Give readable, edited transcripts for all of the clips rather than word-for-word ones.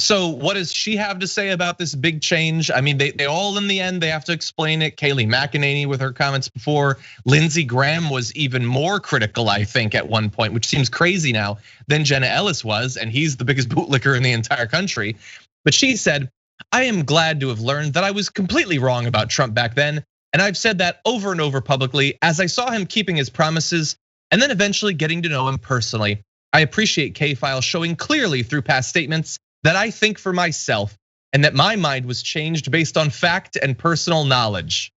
So what does she have to say about this big change? I mean, they all in the end, they have to explain it. Kayleigh McEnany with her comments before. Lindsey Graham was even more critical, I think, at one point, which seems crazy now, than Jenna Ellis was, and he's the biggest bootlicker in the entire country. But she said, I am glad to have learned that I was completely wrong about Trump back then. And I've said that over and over publicly as I saw him keeping his promises and then eventually getting to know him personally. I appreciate K-File showing clearly through past statements that I think for myself and that my mind was changed based on fact and personal knowledge,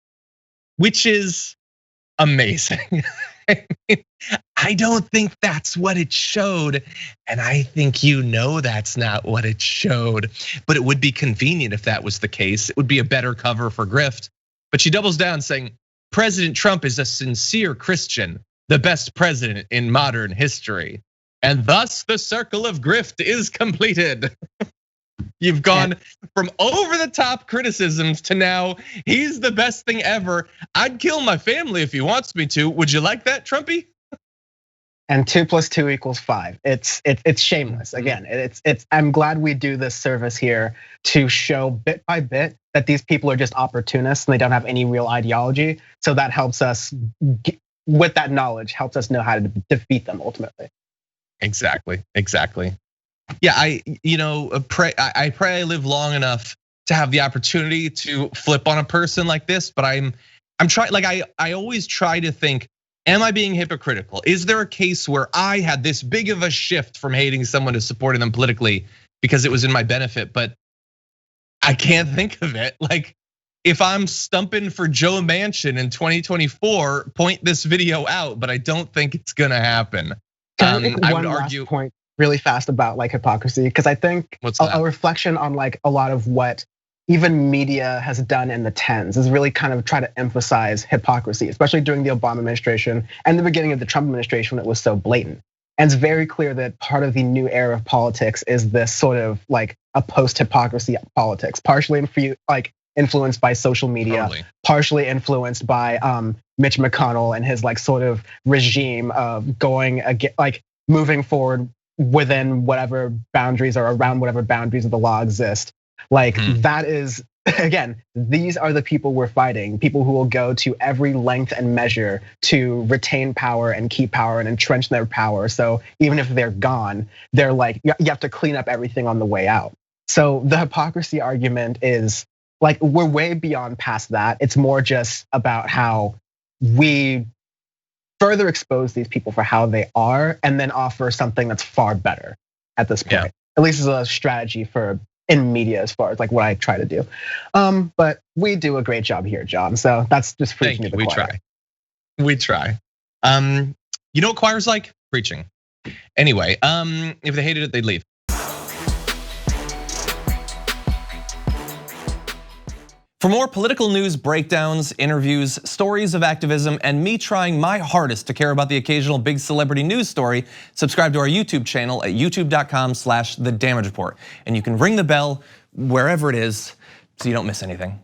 which is amazing. I don't think that's what it showed. And I think that's not what it showed. But it would be convenient if that was the case. It would be a better cover for grift. But she doubles down saying, President Trump is a sincere Christian, the best president in modern history. And thus the circle of grift is completed. You've gone from over the top criticisms to now he's the best thing ever. I'd kill my family if he wants me to. Would you like that, Trumpy? And 2 + 2 = 5. It's shameless. Again, I'm glad we do this service here to show bit by bit that these people are just opportunists and they don't have any real ideology. So that helps us, with that knowledge, helps us know how to defeat them ultimately. Exactly. Yeah, I pray I live long enough to have the opportunity to flip on a person like this. But I'm trying, like I always try to think, am I being hypocritical? Is there a case where I had this big of a shift from hating someone to supporting them politically because it was in my benefit? But I can't think of it. Like, if I'm stumping for Joe Manchin in 2024, point this video out, but I don't think it's gonna happen. I would argue point really fast about like hypocrisy, because I think a reflection on like a lot of what even media has done in the tens is really kind of try to emphasize hypocrisy, especially during the Obama administration and the beginning of the Trump administration when it was so blatant. And it's very clear that part of the new era of politics is this sort of like a post-hypocrisy politics, partially influenced by social media, totally. Partially influenced by Mitch McConnell and his like sort of regime of going again, like moving forward within whatever boundaries or around whatever boundaries of the law exist. Like that is, again, these are the people we're fighting, people who will go to every length and measure to retain power and keep power and entrench their power. So even if they're gone, they're like, you have to clean up everything on the way out. So the hypocrisy argument is like, we're way beyond past that. It's more just about how we further expose these people for how they are and then offer something that's far better at this point. Yeah. At least as a strategy for in media as far as like what I try to do. But we do a great job here, John. So that's just preaching to the choir. We try. You know what choir's like? Preaching. Anyway, if they hated it, they'd leave. For more political news breakdowns, interviews, stories of activism, and me trying my hardest to care about the occasional big celebrity news story, subscribe to our YouTube channel at youtube.com/thedamagereport. And you can ring the bell wherever it is so you don't miss anything.